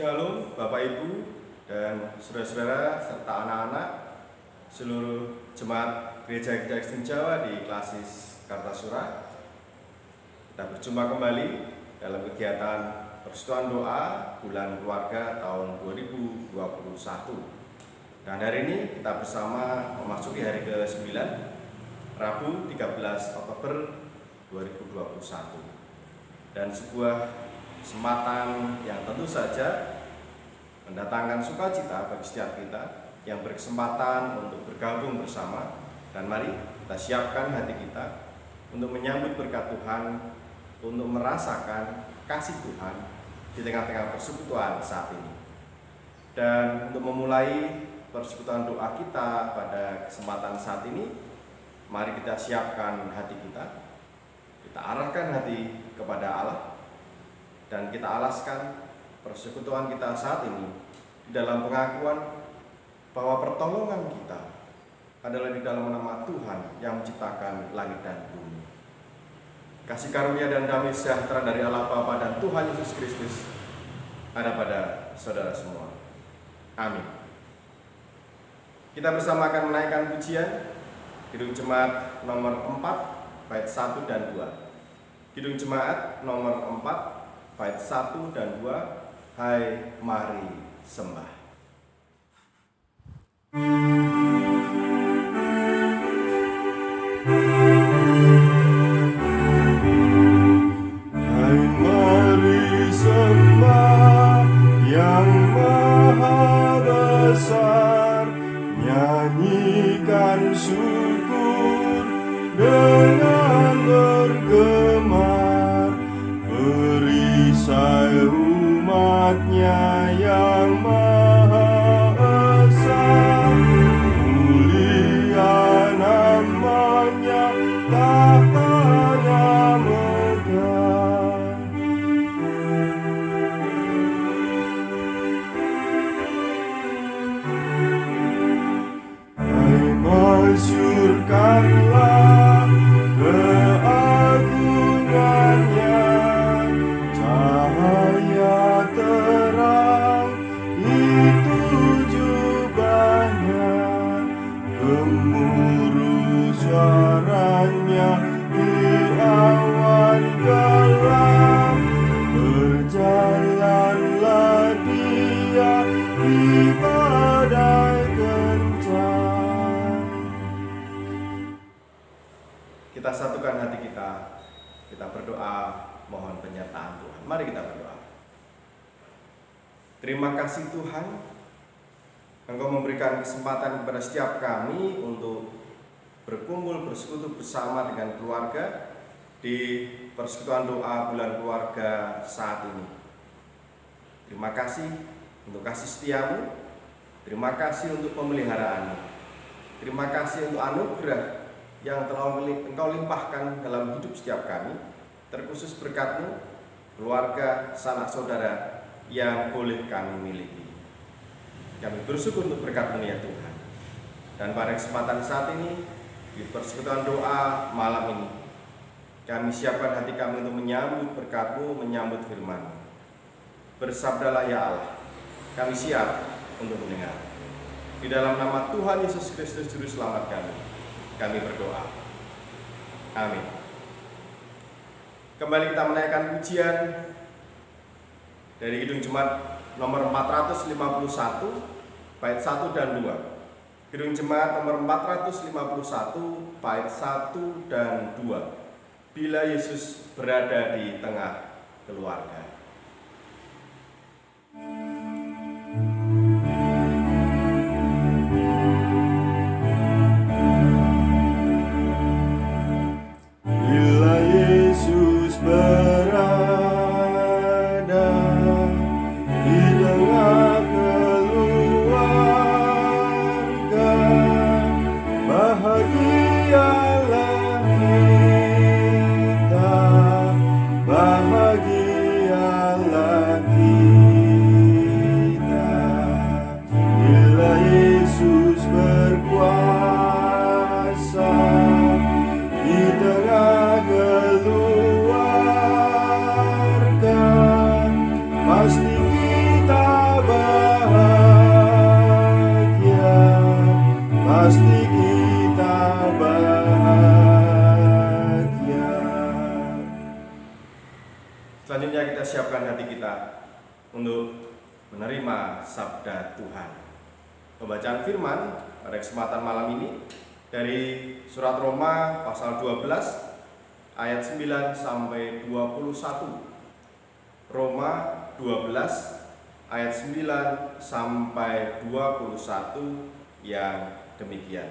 Shalom Bapak Ibu dan saudara-saudara serta anak-anak seluruh jemaat Gereja Kristen Jawa di Klasis Kartasura. Kita berjumpa kembali dalam kegiatan persekutuan doa bulan keluarga tahun 2021. Dan hari ini kita bersama memasuki hari ke-9, Rabu 13 Oktober 2021. Dan sebuah kesempatan yang tentu saja mendatangkan sukacita bagi setiap kita yang berkesempatan untuk bergabung bersama. Dan mari kita siapkan hati kita untuk menyambut berkat Tuhan, untuk merasakan kasih Tuhan di tengah-tengah persekutuan saat ini. Dan untuk memulai persekutuan doa kita pada kesempatan saat ini, mari kita siapkan hati kita, kita arahkan hati kepada Allah, dan kita alaskan persekutuan kita saat ini di dalam pengakuan bahwa pertolongan kita adalah di dalam nama Tuhan yang menciptakan langit dan bumi. Kasih karunia dan damai sejahtera dari Allah Bapa dan Tuhan Yesus Kristus ada pada saudara semua. Amin. Kita bersama akan menaikkan pujian Kidung Jemaat nomor 4 bait 1 dan 2. Kidung Jemaat nomor 4 bait 1 dan 2, Hai mari sembah. Hai mari sembah yang maha besar, nyanyikan syukur dengan bergemar, perisai umatnya yang maha esa, mulia namanya, tahtanya megah. Hai masyurkanlah keagungannya, cahaya terang itu jubahnya, gemuruh suaranya di awan gelap, berjalanlah dia di badai kencang. Kita satukan hati kita berdoa mohon penyertaan Tuhan. Mari kita berdoa. Terima kasih Tuhan, Engkau memberikan kesempatan kepada setiap kami untuk berkumpul bersekutu bersama dengan keluarga di persekutuan doa bulan keluarga saat ini. Terima kasih untuk kasih setiamu, terima kasih untuk pemeliharaanmu, terima kasih untuk anugerah yang telah Engkau limpahkan dalam hidup setiap kami, terkhusus berkat-Mu, keluarga, sanak saudara yang boleh kami miliki. Kami bersyukur untuk berkat-Mu ya Tuhan. Dan pada kesempatan saat ini, di persekutuan doa malam ini, kami siapkan hati kami untuk menyambut berkat-Mu, menyambut firman-Mu. Bersabdalah ya Allah, kami siap untuk mendengar. Di dalam nama Tuhan Yesus Kristus Juru Selamat kami berdoa. Amin. Kembali kita menaikkan pujian dari Kidung Jemaat nomor 451 bait 1 dan 2. Kidung Jemaat nomor 451 bait 1 dan 2. Bila Yesus berada di tengah keluarga. Bila Yesus berada di tengah keluarga, bahagialah kita, bahagia pasti kita bahagia. Selanjutnya kita siapkan hati kita untuk menerima sabda Tuhan. Pembacaan firman pada kesempatan malam ini dari surat Roma pasal 12 ayat 9 sampai 21. Roma 12 ayat 9 sampai 21 yang demikian.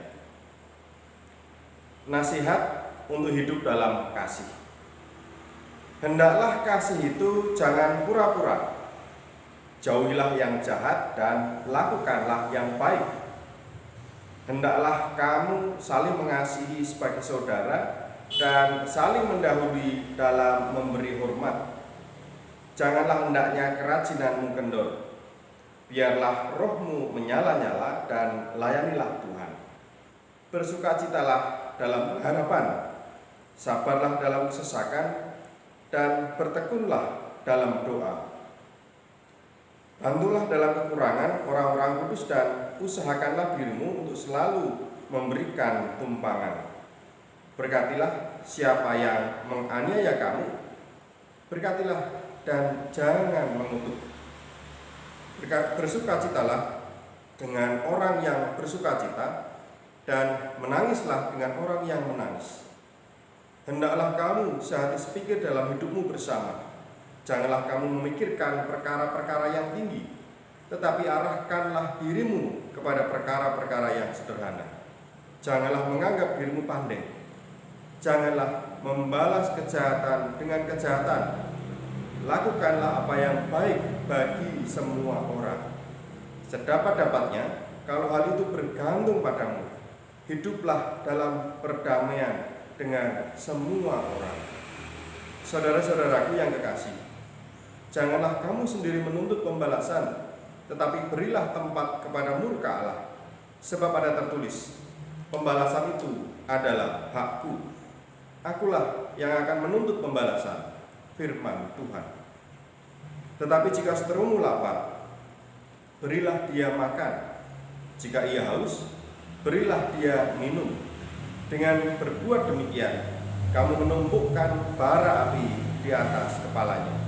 Nasihat untuk hidup dalam kasih. Hendaklah kasih itu jangan pura-pura. Jauhilah yang jahat dan lakukanlah yang baik. Hendaklah kamu saling mengasihi sebagai saudara dan saling mendahului dalam memberi hormat. Janganlah hendaknya kerajinanmu kendor. Biarlah rohmu menyala-nyala dan layanilah Tuhan. Bersukacitalah dalam harapan, sabarlah dalam kesesakan, dan bertekunlah dalam doa. Bantulah dalam kekurangan orang-orang kudus dan usahakanlah dirimu untuk selalu memberikan tumpangan. Berkatilah siapa yang menganiaya kamu. Berkatilah dan jangan mengutuk. Bersukacitalah dengan orang yang bersukacita dan menangislah dengan orang yang menangis. Hendaklah kamu sehati sepikir dalam hidupmu bersama. Janganlah kamu memikirkan perkara-perkara yang tinggi, tetapi arahkanlah dirimu kepada perkara-perkara yang sederhana. Janganlah menganggap dirimu pandai. Janganlah membalas kejahatan dengan kejahatan. Lakukanlah apa yang baik bagi semua orang. Sedapat-dapatnya, kalau hal itu bergantung padamu, hiduplah dalam perdamaian dengan semua orang. Saudara-saudaraku yang kekasih, janganlah kamu sendiri menuntut pembalasan, tetapi berilah tempat kepada murka Allah. Sebab ada tertulis, pembalasan itu adalah hakku. Akulah yang akan menuntut pembalasan, firman Tuhan. Tetapi jika seterumu lapar, berilah dia makan. Jika ia haus, berilah dia minum. Dengan berbuat demikian, kamu menumpukkan bara api di atas kepalanya.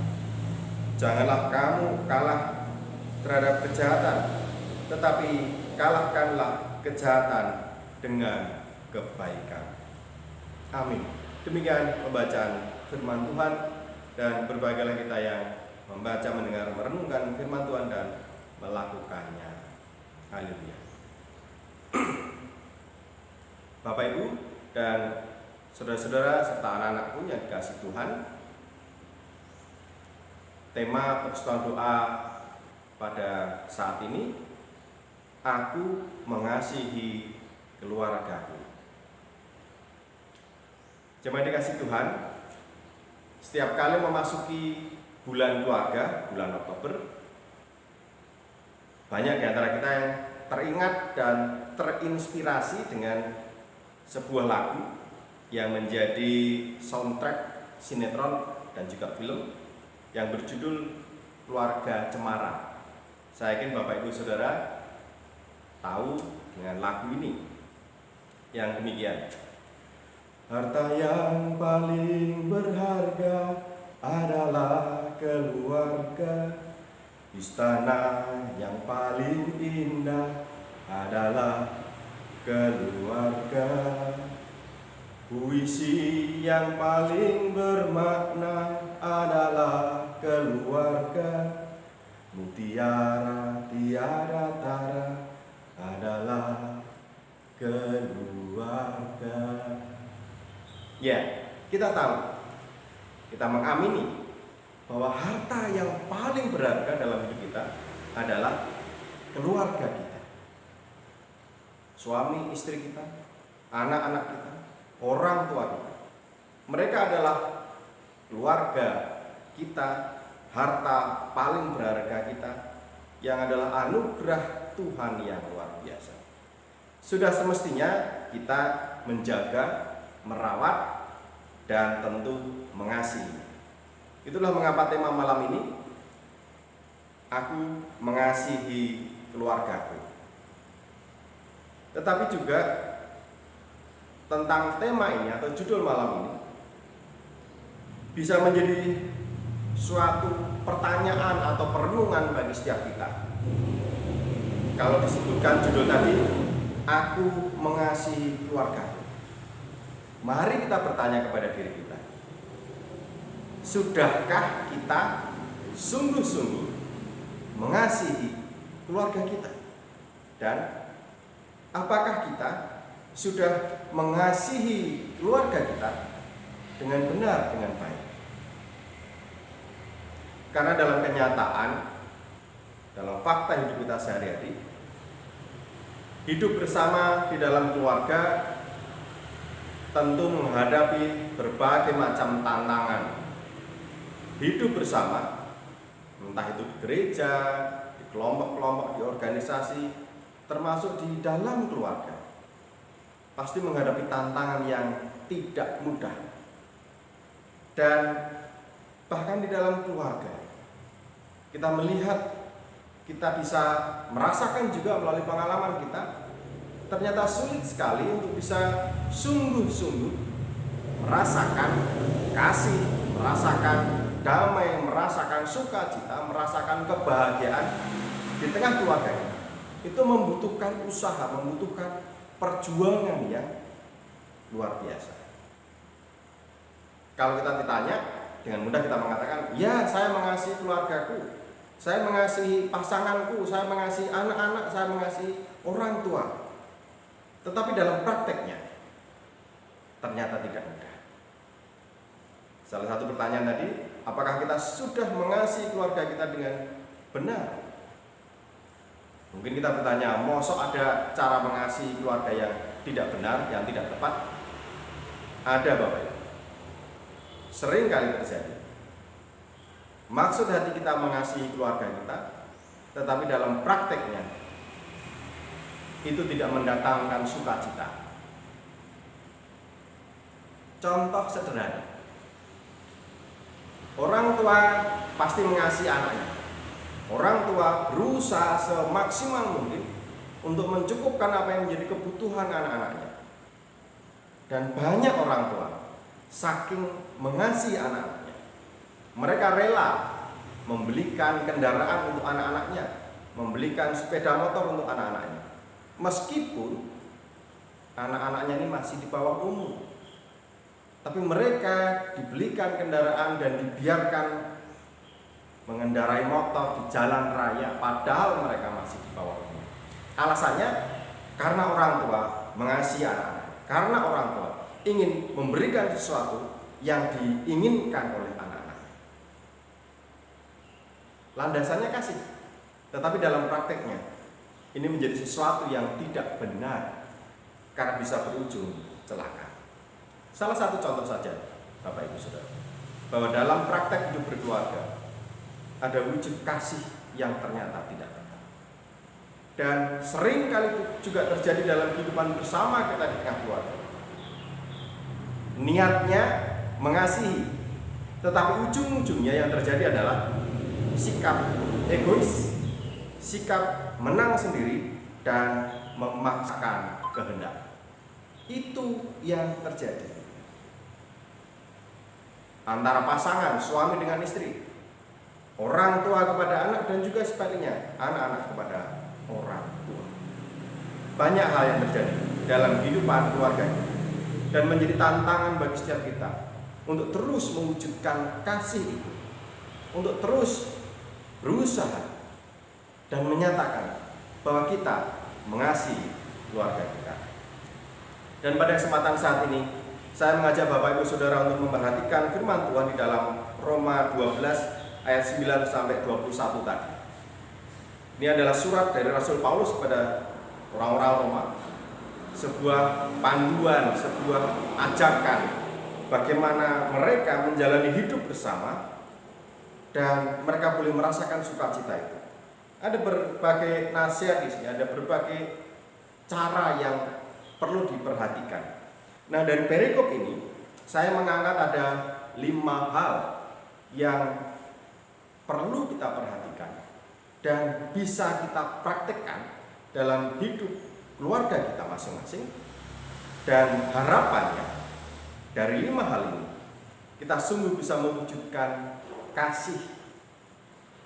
Janganlah kamu kalah terhadap kejahatan, tetapi kalahkanlah kejahatan dengan kebaikan. Amin. Demikian pembacaan firman Tuhan, dan berbahagialah kita yang membaca, mendengar, merenungkan firman Tuhan dan melakukannya. Haleluya. Bapak Ibu dan saudara-saudara serta anak-anakku yang dikasihi Tuhan, tema persekutuan doa pada saat ini, aku mengasihi keluargaku. Jemaat dikasihi Tuhan, setiap kali memasuki bulan keluarga, bulan Oktober, banyak di antara kita yang teringat dan terinspirasi dengan sebuah lagu yang menjadi soundtrack sinetron dan juga film yang berjudul Keluarga Cemara. Saya yakin Bapak Ibu Saudara tahu dengan lagu ini yang demikian. Harta yang paling berharga adalah keluarga. Istana yang paling indah adalah keluarga. Puisi yang paling bermakna adalah keluarga. Mutiara tiada tara adalah keluarga. Ya, kita tahu, kita mengamini bahwa harta yang paling berharga dalam hidup kita adalah keluarga kita. Suami, istri kita, anak-anak kita, orang tua kita. Mereka adalah keluarga kita, harta paling berharga kita, yang adalah anugerah Tuhan yang luar biasa. Sudah semestinya kita menjaga, merawat, dan tentu mengasihi. Itulah mengapa tema malam ini, aku mengasihi keluargaku. tetapi juga tentang tema ini atau judul malam ini bisa menjadi suatu pertanyaan atau perenungan bagi setiap kita. Kalau disebutkan judul tadi, aku mengasihi keluarga. Mari kita bertanya kepada diri kita, sudahkah kita sungguh-sungguh mengasihi keluarga kita? Dan apakah kita sudah mengasihi keluarga kita dengan benar, dengan baik? Karena dalam kenyataan, dalam fakta hidup kita sehari-hari, hidup bersama di dalam keluarga tentu menghadapi berbagai macam tantangan. Hidup bersama, entah itu di gereja, di kelompok-kelompok, di organisasi, termasuk di dalam keluarga, pasti menghadapi tantangan yang tidak mudah. Dan bahkan di dalam keluarga, kita melihat, kita bisa merasakan juga melalui pengalaman kita, ternyata sulit sekali untuk bisa sungguh-sungguh merasakan kasih, merasakan damai, merasakan sukacita, merasakan kebahagiaan di tengah keluarga. Itu membutuhkan usaha, membutuhkan perjuangan yang luar biasa. Kalau kita ditanya, dengan mudah kita mengatakan, ya saya mengasihi keluargaku, saya mengasihi pasanganku, saya mengasihi anak-anak, saya mengasihi orang tua. Tetapi dalam prakteknya ternyata tidak mudah. Salah satu pertanyaan tadi, apakah kita sudah mengasihi keluarga kita dengan benar? Mungkin kita bertanya, mosok ada cara mengasihi keluarga yang tidak benar, yang tidak tepat? Ada, Bapak Ibu. Sering kali terjadi. Maksud hati kita mengasihi keluarga kita, tetapi dalam prakteknya itu tidak mendatangkan sukacita. Contoh sederhana, orang tua pasti mengasihi anaknya. Orang tua berusaha semaksimal mungkin untuk mencukupkan apa yang menjadi kebutuhan anak-anaknya. Dan banyak orang tua saking mengasihi anak-anaknya, mereka rela membelikan kendaraan untuk anak-anaknya, membelikan sepeda motor untuk anak-anaknya, meskipun anak-anaknya ini masih di bawah umur. Tapi mereka dibelikan kendaraan dan dibiarkan mengendarai motor di jalan raya padahal mereka masih di bawah umur. Alasannya karena orang tua mengasihi anak-anak, karena orang tua ingin memberikan sesuatu yang diinginkan oleh anak-anak. Landasannya kasih, tetapi dalam prakteknya ini menjadi sesuatu yang tidak benar karena bisa berujung celaka. Salah satu contoh saja, Bapak Ibu Saudara, bahwa dalam praktek hidup berkeluarga ada wujud kasih yang ternyata tidak benar. Dan sering kali juga terjadi dalam kehidupan bersama kita di tengah keluarga. Niatnya mengasihi, tetapi ujung-ujungnya yang terjadi adalah sikap egois, sikap menang sendiri, dan memaksakan kehendak. Itu yang terjadi antara pasangan suami dengan istri, orang tua kepada anak, dan juga sebaliknya anak-anak kepada orang tua. Banyak hal yang terjadi dalam kehidupan keluarga dan menjadi tantangan bagi setiap kita untuk terus mewujudkan kasih itu, untuk terus berusaha dan menyatakan bahwa kita mengasihi keluarga kita. Dan pada kesempatan saat ini, saya mengajak Bapak Ibu Saudara untuk memperhatikan firman Tuhan di dalam Roma 12 ayat 9 sampai 21 tadi. Ini adalah surat dari Rasul Paulus kepada orang-orang Roma, sebuah panduan, sebuah ajakan bagaimana mereka menjalani hidup bersama dan mereka boleh merasakan sukacita itu. Ada berbagai nasihat di sini, ada berbagai cara yang perlu diperhatikan. Nah, dari perikop ini saya mengangkat ada 5 hal yang perlu kita perhatikan dan bisa kita praktekkan dalam hidup keluarga kita masing-masing. Dan harapannya dari 5 hal ini kita sungguh bisa mewujudkan kasih.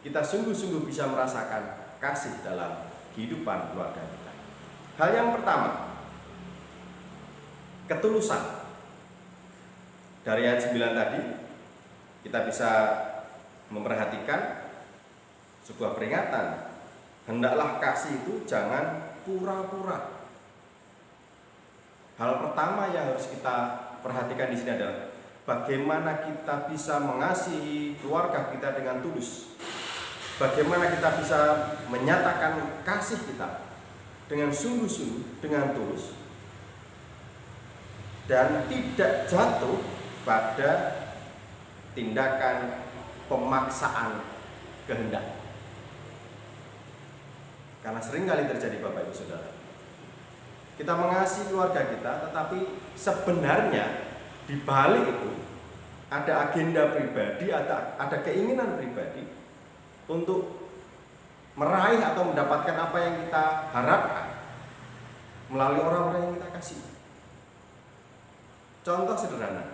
Kita sungguh-sungguh bisa merasakan kasih dalam kehidupan keluarga kita. Hal yang pertama, ketulusan. Dari ayat 9 tadi kita bisa memperhatikan sebuah peringatan. Hendaklah kasih itu jangan pura-pura. Hal pertama yang harus kita perhatikan di sini adalah bagaimana kita bisa mengasihi keluarga kita dengan tulus. Bagaimana kita bisa menyatakan kasih kita dengan sungguh-sungguh, dengan tulus, dan tidak jatuh pada tindakan pemaksaan kehendak. Karena seringkali terjadi Bapak Ibu Saudara, kita mengasihi keluarga kita, tetapi sebenarnya di balik itu ada agenda pribadi, ada keinginan pribadi untuk meraih atau mendapatkan apa yang kita harapkan melalui orang-orang yang kita kasih. Contoh sederhana,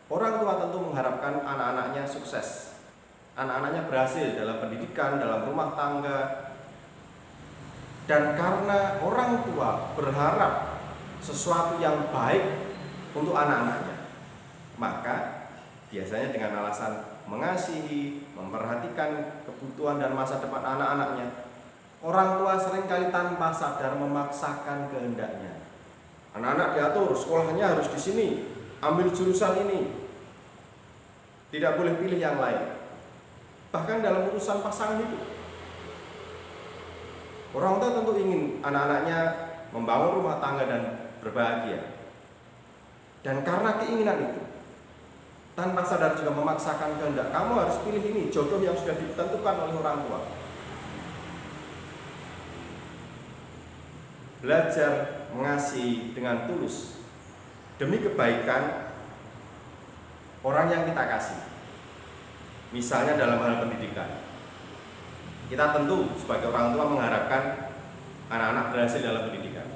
orang tua tentu mengharapkan anak-anaknya sukses, anak-anaknya berhasil dalam pendidikan, dalam rumah tangga. Dan karena orang tua berharap sesuatu yang baik untuk anak-anaknya, maka biasanya dengan alasan mengasihi, memperhatikan kebutuhan dan masa depan anak-anaknya, orang tua seringkali tanpa sadar memaksakan kehendaknya. Anak-anak diatur, sekolahnya harus di sini, ambil jurusan ini, tidak boleh pilih yang lain. Bahkan dalam urusan pasangan hidup, orang tua tentu ingin anak-anaknya membangun rumah tangga dan berbahagia. Dan karena keinginan itu, tanpa sadar juga memaksakan kehendak, kamu harus pilih ini, jodoh yang sudah ditentukan oleh orang tua. Belajar mengasihi dengan tulus demi kebaikan orang yang kita kasih. Misalnya dalam hal pendidikan, kita tentu sebagai orang tua mengharapkan anak-anak berhasil dalam pendidikan.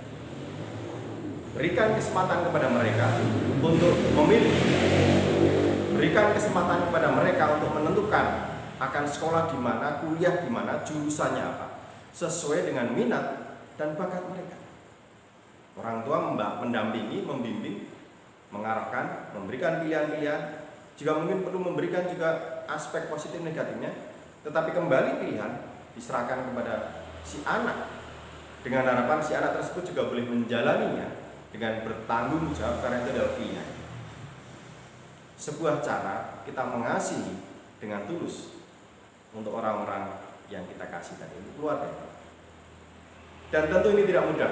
Berikan kesempatan kepada mereka untuk memilih. Berikan kesempatan kepada mereka untuk menentukan akan sekolah di mana, kuliah di mana, jurusannya apa, sesuai dengan minat dan bakat mereka. Orang tua mendampingi, membimbing, mengarahkan, memberikan pilihan-pilihan. Jika mungkin perlu memberikan juga aspek positif negatifnya, tetapi kembali pilihan diserahkan kepada si anak, dengan harapan si anak tersebut juga boleh menjalaninya dengan bertanggung jawab karena itu adalah pilihan. Sebuah cara kita mengasihi dengan tulus untuk orang-orang yang kita kasih tadi, untuk keluarga. Dan tentu ini tidak mudah.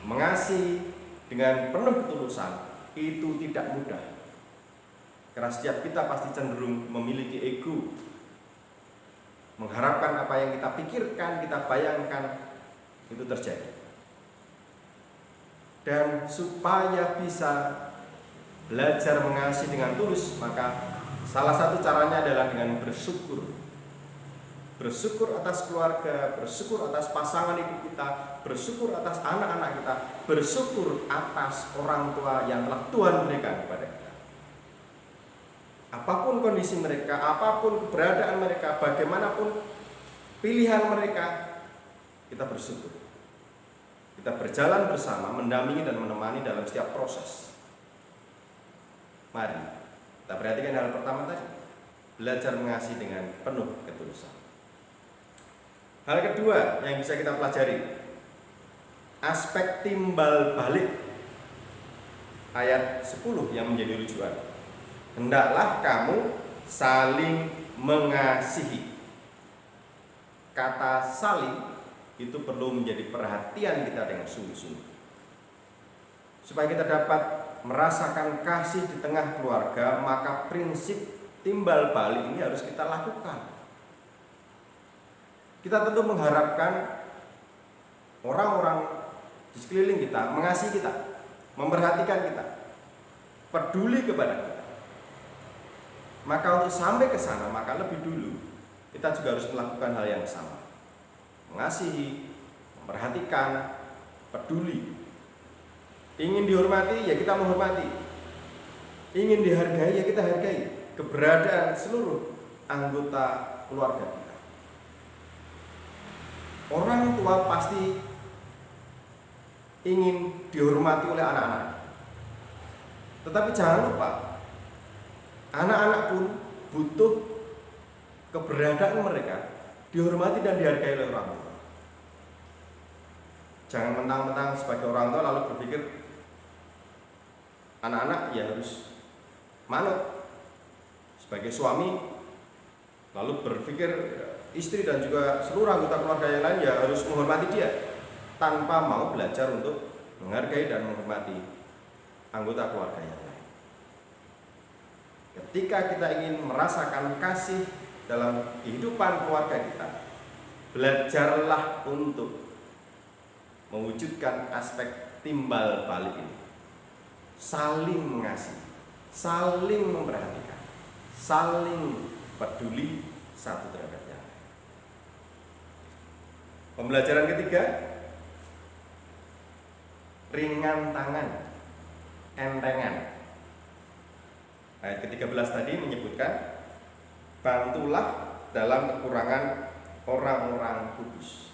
Mengasihi dengan penuh ketulusan itu tidak mudah. Karena setiap kita pasti cenderung memiliki ego, mengharapkan apa yang kita pikirkan, kita bayangkan itu terjadi. Dan supaya bisa belajar mengasihi dengan tulus, maka salah satu caranya adalah dengan bersyukur. Bersyukur atas keluarga, bersyukur atas pasangan hidup kita, bersyukur atas anak-anak kita, bersyukur atas orang tua yang telah Tuhan berikan kepada kita. Apapun kondisi mereka, apapun keberadaan mereka, bagaimanapun pilihan mereka, kita bersyukur. Kita berjalan bersama, mendampingi dan menemani dalam setiap proses. Mari kita perhatikan hal pertama tadi, belajar mengasihi dengan penuh ketulusan. Hal kedua yang bisa kita pelajari, aspek timbal balik. Ayat 10 yang menjadi rujukan. Hendaklah kamu saling mengasihi. Kata saling itu perlu menjadi perhatian kita dengan sungguh-sungguh, supaya kita dapat merasakan kasih di tengah keluarga. Maka prinsip timbal balik ini harus kita lakukan. Kita tentu mengharapkan orang-orang di sekeliling kita mengasihi kita, memperhatikan kita, peduli kepada kita. Maka untuk sampai ke sana, maka lebih dulu kita juga harus melakukan hal yang sama. Mengasihi, memperhatikan, peduli. Ingin dihormati, ya kita menghormati. Ingin dihargai, ya kita hargai keberadaan seluruh anggota keluarga kita. Orang tua pasti ingin dihormati oleh anak-anak. Tetapi jangan lupa, anak-anak pun butuh keberadaan mereka dihormati dan dihargai oleh orang tua. Jangan mentang-mentang sebagai orang tua lalu berpikir anak-anak ya harus manut. Sebagai suami lalu berpikir istri dan juga seluruh anggota keluarga yang lain ya harus menghormati dia, tanpa mau belajar untuk menghargai dan menghormati anggota keluarga yang lain. Ketika kita ingin merasakan kasih dalam kehidupan keluarga kita, belajarlah untuk mewujudkan aspek timbal balik ini. Saling mengasihi, saling memperhatikan, saling peduli satu terhadap yang lain. Pembelajaran ketiga, ringan tangan, entengan. Ayat ke-13 tadi menyebutkan, bantulah dalam kekurangan orang-orang kudus.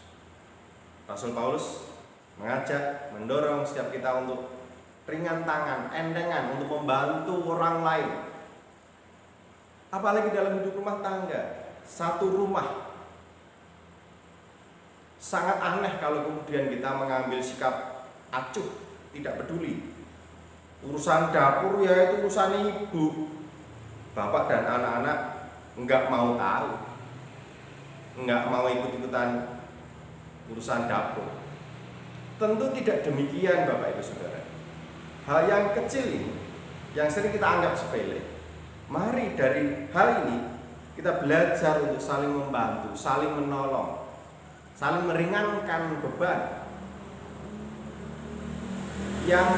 Rasul Paulus mengajak, mendorong setiap kita untuk ringan tangan, entengan, untuk membantu orang lain. Apalagi dalam hidup rumah tangga, satu rumah. Sangat aneh kalau kemudian kita mengambil sikap acuh, tidak peduli. Urusan dapur ya itu urusan ibu. Bapak dan anak-anak enggak mau tahu, enggak mau ikut-ikutan urusan dapur. Tentu tidak demikian Bapak Ibu Saudara. Hal yang kecil ini, yang sering kita anggap sepele, mari dari hal ini kita belajar untuk saling membantu, saling menolong, saling meringankan beban. Yang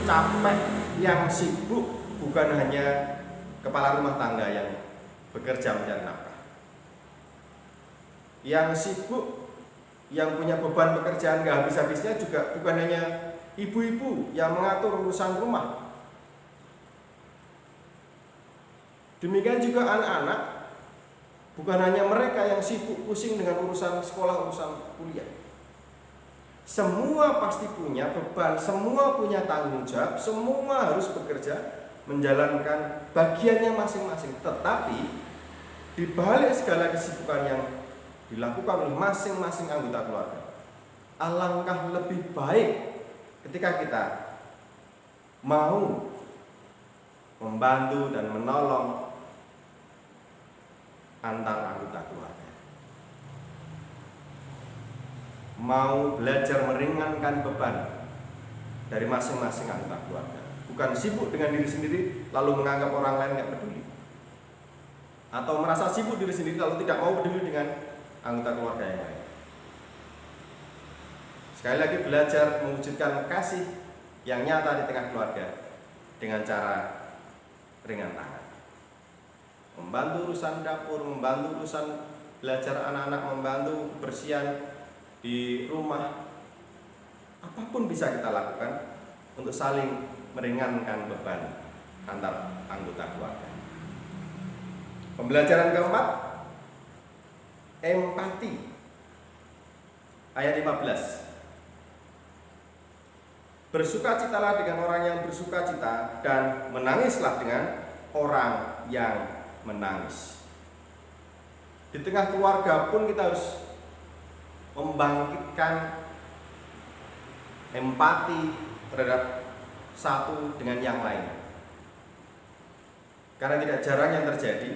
capek, yang sibuk bukan hanya kepala rumah tangga yang bekerja mencari nafkah. Yang sibuk, yang punya beban pekerjaan gak habis-habisnya juga bukan hanya ibu-ibu yang mengatur urusan rumah. Demikian juga anak-anak, bukan hanya mereka yang sibuk pusing dengan urusan sekolah, urusan kuliah. Semua pasti punya beban, semua punya tanggung jawab, semua harus bekerja menjalankan bagiannya masing-masing. Tetapi di balik segala kesibukan yang dilakukan oleh masing-masing anggota keluarga, alangkah lebih baik ketika kita mau membantu dan menolong antar anggota keluarga. Mau belajar meringankan beban dari masing-masing anggota keluarga. Bukan sibuk dengan diri sendiri lalu menganggap orang lain tidak peduli, atau merasa sibuk diri sendiri lalu tidak mau peduli dengan anggota keluarga yang lain. Sekali lagi, belajar mewujudkan kasih yang nyata di tengah keluarga dengan cara ringan tangan. Membantu urusan dapur, membantu urusan belajar anak-anak, membantu kebersihan di rumah. Apapun bisa kita lakukan untuk saling meringankan beban antar anggota keluarga. Pembelajaran keempat, empati. Ayat 15. Bersukacitalah dengan orang yang bersukacita dan menangislah dengan orang yang menangis. Di tengah keluarga pun kita harus membangkitkan empati terhadap satu dengan yang lain. Karena tidak jarang yang terjadi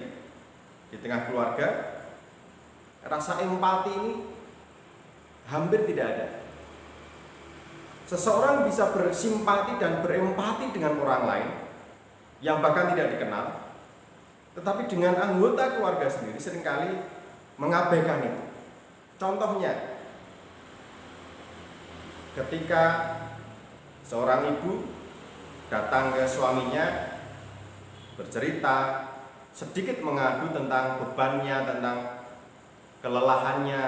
di tengah keluarga, rasa empati ini hampir tidak ada. Seseorang bisa bersimpati dan berempati dengan orang lain yang bahkan tidak dikenal, tetapi dengan anggota keluarga sendiri seringkali mengabaikan itu. Contohnya, ketika seorang ibu datang ke suaminya bercerita, sedikit mengadu tentang bebannya, tentang kelelahannya,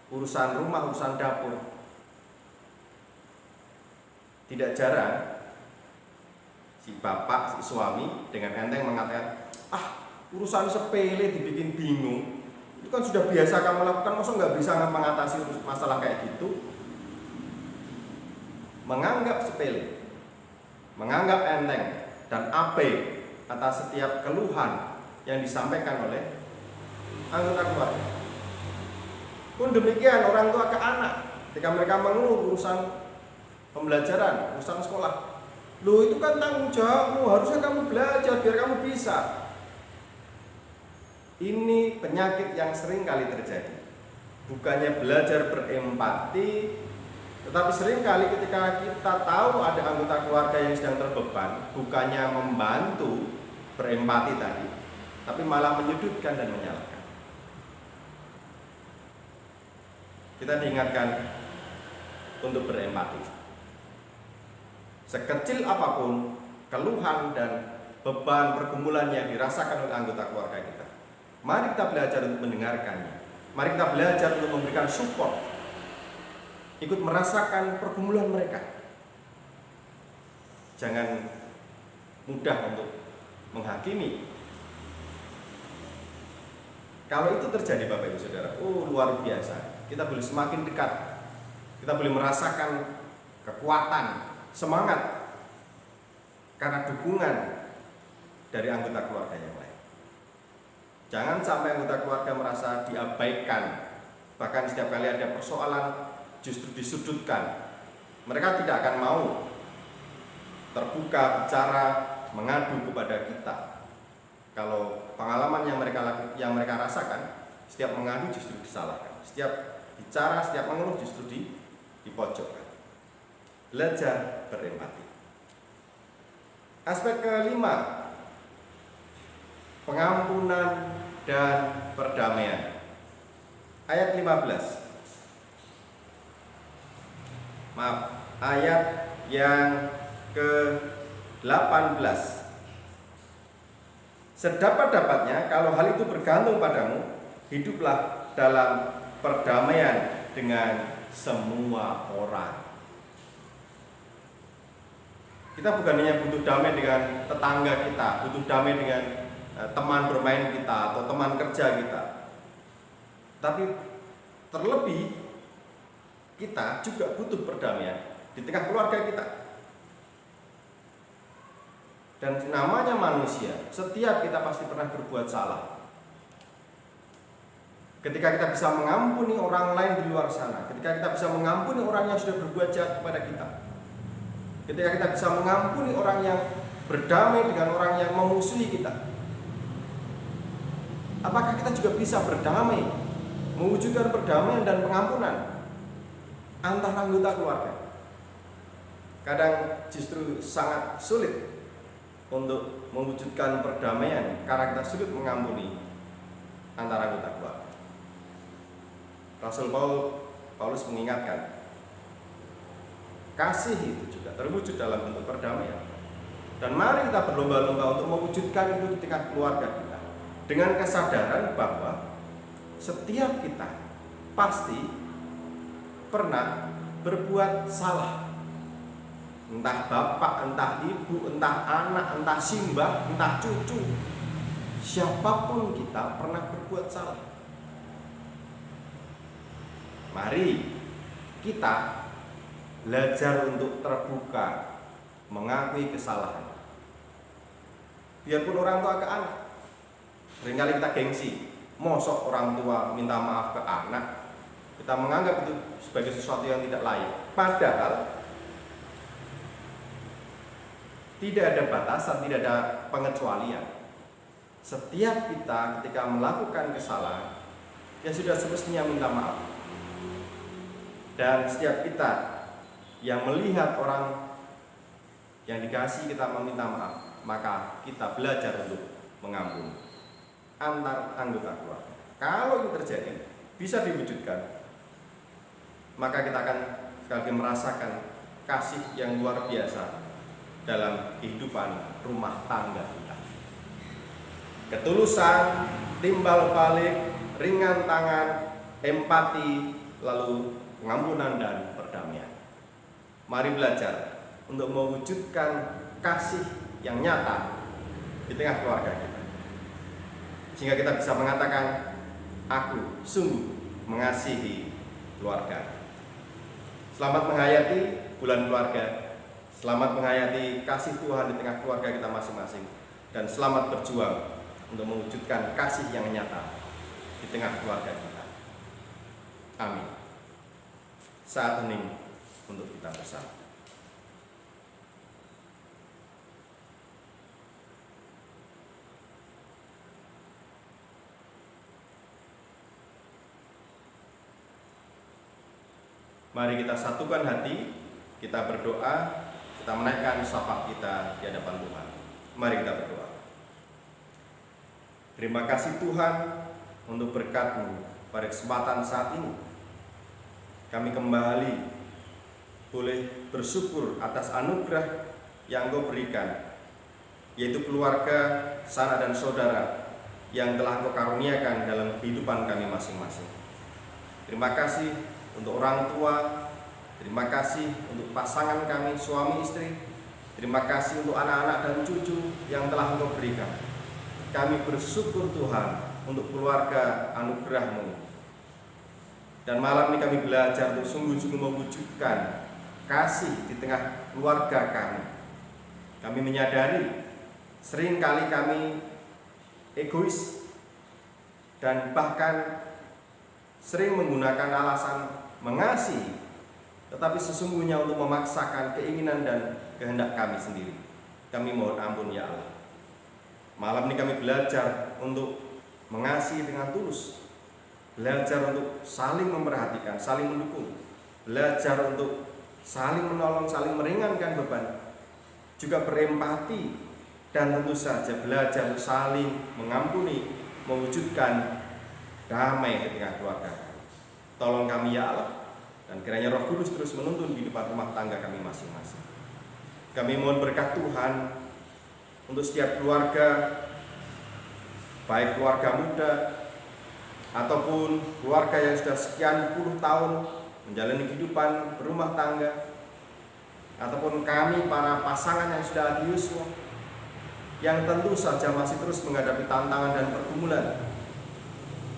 urusan rumah, urusan dapur. Tidak jarang si bapak, si suami dengan enteng mengatakan, urusan sepele dibikin bingung, itu kan sudah biasa kamu lakukan, masa nggak bisa mengatasi masalah kayak gitu. Menganggap sepele, menganggap enteng dan abai atas setiap keluhan yang disampaikan oleh anggota keluarga. Pun demikian orang tua ke anak, ketika mereka mengeluh urusan pembelajaran, urusan sekolah, loh itu kan tanggung jawabmu, harusnya kamu belajar biar kamu bisa. Ini penyakit yang sering kali terjadi. Bukannya belajar berempati, tetapi seringkali ketika kita tahu ada anggota keluarga yang sedang terbeban, bukannya membantu berempati tadi, tapi malah menyudutkan dan menyalahkan. Kita diingatkan untuk berempati. Sekecil apapun keluhan dan beban pergumulan yang dirasakan oleh anggota keluarga kita, mari kita belajar untuk mendengarkannya. Mari kita belajar untuk memberikan support, ikut merasakan pergumulan mereka. Jangan mudah untuk menghakimi. Kalau itu terjadi Bapak Ibu Saudara, luar biasa. Kita boleh semakin dekat. Kita boleh merasakan kekuatan, semangat karena dukungan dari anggota keluarga yang lain. Jangan sampai anggota keluarga merasa diabaikan. Bahkan setiap kali ada persoalan justru disudutkan. Mereka tidak akan mau terbuka bicara, mengadu kepada kita. Kalau pengalaman yang mereka rasakan, setiap mengadu justru disalahkan. Setiap bicara, setiap mengeluh justru dipojokkan. Belajar berempati. Aspek kelima, pengampunan dan perdamaian. Ayat 15. Ayat yang ke-18. Sedapat-dapatnya kalau hal itu bergantung padamu, hiduplah dalam perdamaian dengan semua orang. Kita bukan hanya butuh damai dengan tetangga kita, butuh damai dengan teman bermain kita atau teman kerja kita, tapi terlebih kita juga butuh perdamaian di tengah keluarga kita. Dan namanya manusia, setiap kita pasti pernah berbuat salah. Ketika kita bisa mengampuni orang lain di luar sana, ketika kita bisa mengampuni orang yang sudah berbuat jahat kepada kita, ketika kita bisa mengampuni orang yang berdamai dengan orang yang memusuhi kita, apakah kita juga bisa berdamai, mewujudkan perdamaian dan pengampunan antar anggota keluarga? Kadang justru sangat sulit untuk mewujudkan perdamaian karena kita sulit mengampuni antara anggota keluarga. Rasul Paulus mengingatkan, kasih itu juga terwujud dalam bentuk perdamaian. Dan mari kita berlomba-lomba untuk mewujudkan itu di tengah keluarga kita, dengan kesadaran bahwa setiap kita pasti pernah berbuat salah. Entah bapak, entah ibu, entah anak, entah simbah, entah cucu, siapapun kita pernah berbuat salah. Mari kita belajar untuk terbuka, mengakui kesalahan. Biarpun orang tua ke anak, seringkali kita gengsi, mosok orang tua minta maaf ke anak, kita menganggap itu sebagai sesuatu yang tidak layak. Padahal tidak ada batasan, tidak ada pengecualian. Setiap kita ketika melakukan kesalahan, ya sudah semestinya minta maaf. Dan setiap kita yang melihat orang yang dikasihi kita meminta maaf, maka kita belajar untuk mengampuni antar anggota keluarga. Kalau itu terjadi, bisa diwujudkan, maka kita akan sekali lagi merasakan kasih yang luar biasa dalam kehidupan rumah tangga kita. Ketulusan, timbal balik, ringan tangan, empati, lalu pengampunan dan perdamaian. Mari belajar untuk mewujudkan kasih yang nyata di tengah keluarga kita, sehingga kita bisa mengatakan, aku sungguh mengasihi keluarga. Selamat menghayati bulan keluarga, selamat menghayati kasih Tuhan di tengah keluarga kita masing-masing, dan selamat berjuang untuk mewujudkan kasih yang nyata di tengah keluarga kita. Amin. Saat hening untuk kita bersama. Mari kita satukan hati, kita berdoa, kita menaikkan syafaat kita di hadapan Tuhan. Mari kita berdoa. Terima kasih Tuhan untuk berkat-Mu pada kesempatan saat ini. Kami kembali boleh bersyukur atas anugerah yang Engkau berikan, yaitu keluarga, sanak dan saudara yang telah Engkau karuniakan dalam kehidupan kami masing-masing. Terima kasih untuk orang tua, terima kasih untuk pasangan kami, suami istri, terima kasih untuk anak-anak dan cucu yang telah Engkau berikan. Kami bersyukur Tuhan untuk keluarga anugerah-Mu. Dan malam ini kami belajar untuk sungguh-sungguh mewujudkan kasih di tengah keluarga kami. Kami menyadari seringkali kami egois dan bahkan sering menggunakan alasan mengasihi, tetapi sesungguhnya untuk memaksakan keinginan dan kehendak kami sendiri. Kami mohon ampun ya Allah. Malam ini kami belajar untuk mengasihi dengan tulus, belajar untuk saling memperhatikan, saling mendukung, belajar untuk saling menolong, saling meringankan beban, juga berempati, dan tentu saja belajar untuk saling mengampuni, mewujudkan damai di tengah keluarga. Tolong kami ya Allah, dan kiranya Roh Kudus terus menuntun kehidupan rumah tangga kami masing-masing. Kami mohon berkat Tuhan untuk setiap keluarga, baik keluarga muda ataupun keluarga yang sudah sekian puluh tahun menjalani kehidupan berumah tangga, ataupun kami para pasangan yang sudah adiuswa, yang tentu saja masih terus menghadapi tantangan dan pergumulan.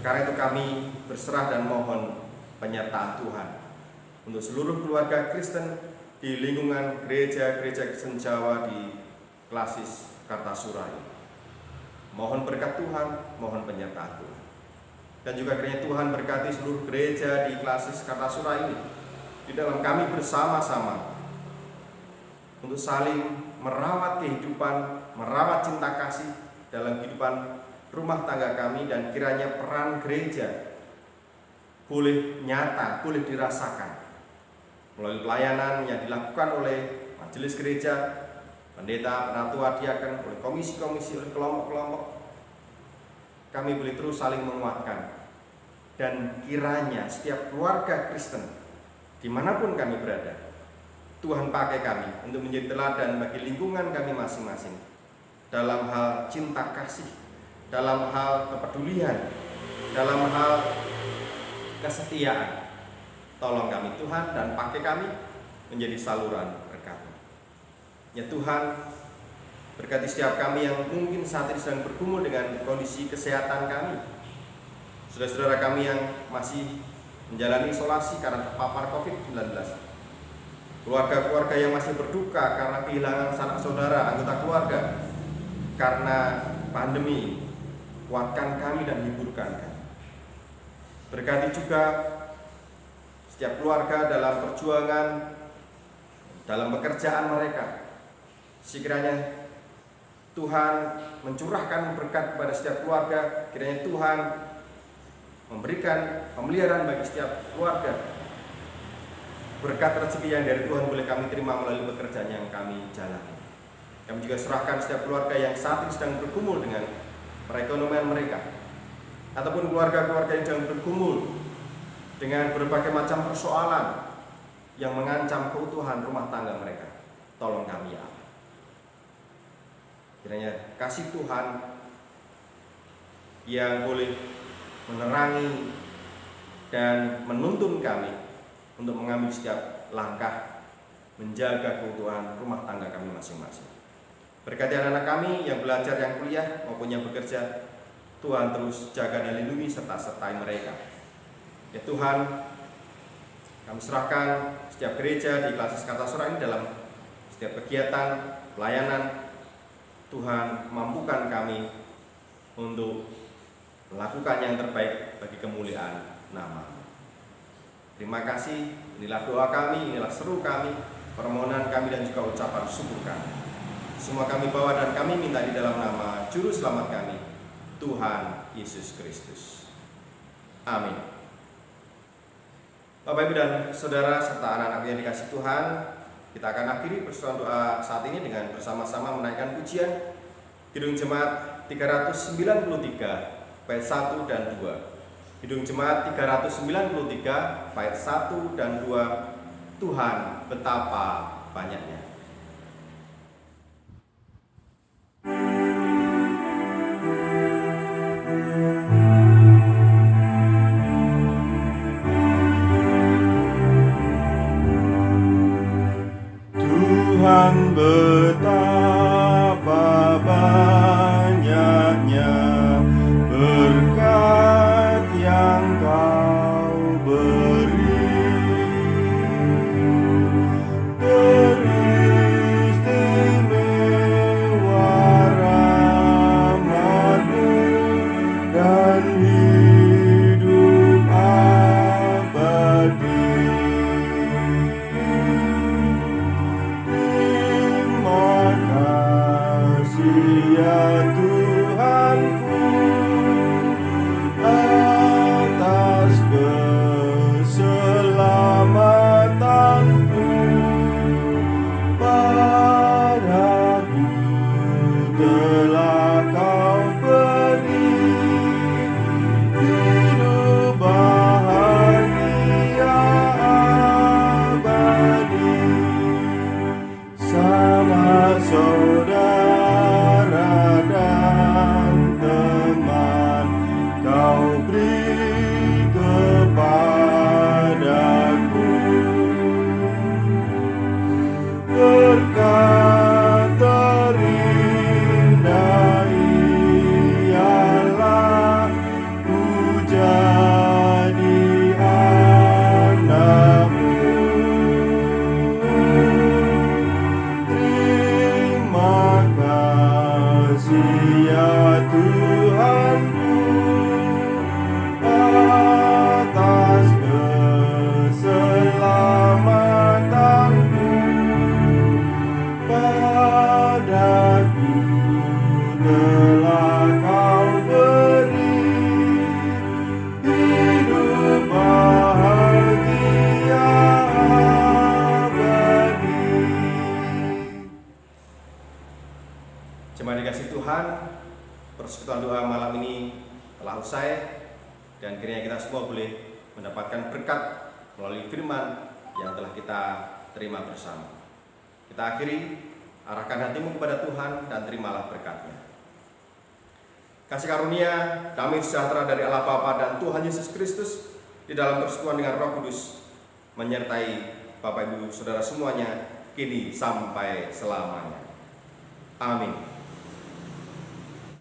Karena itu kami berserah dan mohon penyertaan Tuhan untuk seluruh keluarga Kristen di lingkungan gereja-gereja Kristen Jawa di Klasis Kartasura ini. Mohon berkat Tuhan, mohon penyertaan Tuhan. Dan juga kiranya Tuhan berkati seluruh gereja di Klasis Kartasura ini, di dalam kami bersama-sama untuk saling merawat kehidupan, merawat cinta kasih dalam kehidupan rumah tangga kami, dan kiranya peran gereja boleh nyata, boleh dirasakan melalui pelayanan yang dilakukan oleh majelis gereja, pendeta, penatua, diaken, oleh komisi-komisi, oleh kelompok-kelompok. Kami boleh terus saling menguatkan, dan kiranya setiap keluarga Kristen dimanapun kami berada, Tuhan pakai kami untuk menjadi teladan bagi lingkungan kami masing-masing dalam hal cinta kasih, dalam hal kepedulian, dalam hal kesetiaan. Tolong kami Tuhan, dan pakai kami menjadi saluran berkat. Ya Tuhan, berkati setiap kami yang mungkin saat ini sedang bergumul dengan kondisi kesehatan kami, saudara-saudara kami yang masih menjalani isolasi karena terpapar COVID-19, keluarga-keluarga yang masih berduka karena kehilangan sanak saudara, anggota keluarga karena pandemi. Kuatkan kami dan hiburkan kami. Berkati juga setiap keluarga dalam perjuangan, dalam pekerjaan mereka. Sekiranya Tuhan mencurahkan berkat kepada setiap keluarga, kiranya Tuhan memberikan pemeliharaan bagi setiap keluarga. Berkat rezeki yang dari Tuhan boleh kami terima melalui pekerjaan yang kami jalani. Kami juga serahkan setiap keluarga yang saat ini sedang bergumul dengan perekonomian mereka, ataupun keluarga-keluarga yang sedang bergumul dengan berbagai macam persoalan yang mengancam keutuhan rumah tangga mereka. Tolong kami ya Allah. Kiranya kasih Tuhan yang boleh menerangi dan menuntun kami untuk mengambil setiap langkah menjaga keutuhan rumah tangga kami masing-masing. Berkati anak-anak kami yang belajar, yang kuliah maupun yang bekerja, Tuhan terus jaga dan lindungi serta sertai mereka. Ya Tuhan, kami serahkan setiap gereja di Klasis Kartasura ini dalam setiap kegiatan, pelayanan. Tuhan, mampukan kami untuk melakukan yang terbaik bagi kemuliaan nama. Terima kasih, inilah doa kami, inilah seru kami, permohonan kami dan juga ucapan syukur kami. Semua kami bawa dan kami minta di dalam nama Juru Selamat kami, Tuhan Yesus Kristus. Amin. Bapak, Ibu, dan Saudara serta anak-anak yang dikasihi Tuhan, kita akan akhiri persekutuan doa saat ini dengan bersama-sama menaikkan pujian Kidung Jemaat 393 bait 1 dan 2. Kidung Jemaat 393 bait 1 dan 2. Tuhan betapa banyaknya. Tuhan betapa banyaknya berkat yang Kau beri, teristimewa rahmat-Mu dan hidup abadi. Ya Tuhanku, atas keselamatanku, padaku telah Kau beri hidup bahagia abadi. Sama saudara dan teman Kau beri kepadaku, berkat terindah ialah ku jadi anak-Mu. Terima kasih ya Tuhanku, atas keselamatanku, padaku telah Kau beri hidup bahagia abadi. Jemaat dikasihi Tuhan, persekutuan doa malam ini telah usai dan kiranya kita semua boleh mendapatkan berkat melalui firman yang telah kita terima bersama. Kita akhiri, arahkan hatimu kepada Tuhan dan terimalah berkat-Nya. Kasih karunia, damai sejahtera dari Allah Bapa dan Tuhan Yesus Kristus di dalam persekutuan dengan Roh Kudus menyertai Bapak Ibu Saudara semuanya kini sampai selamanya. Amin.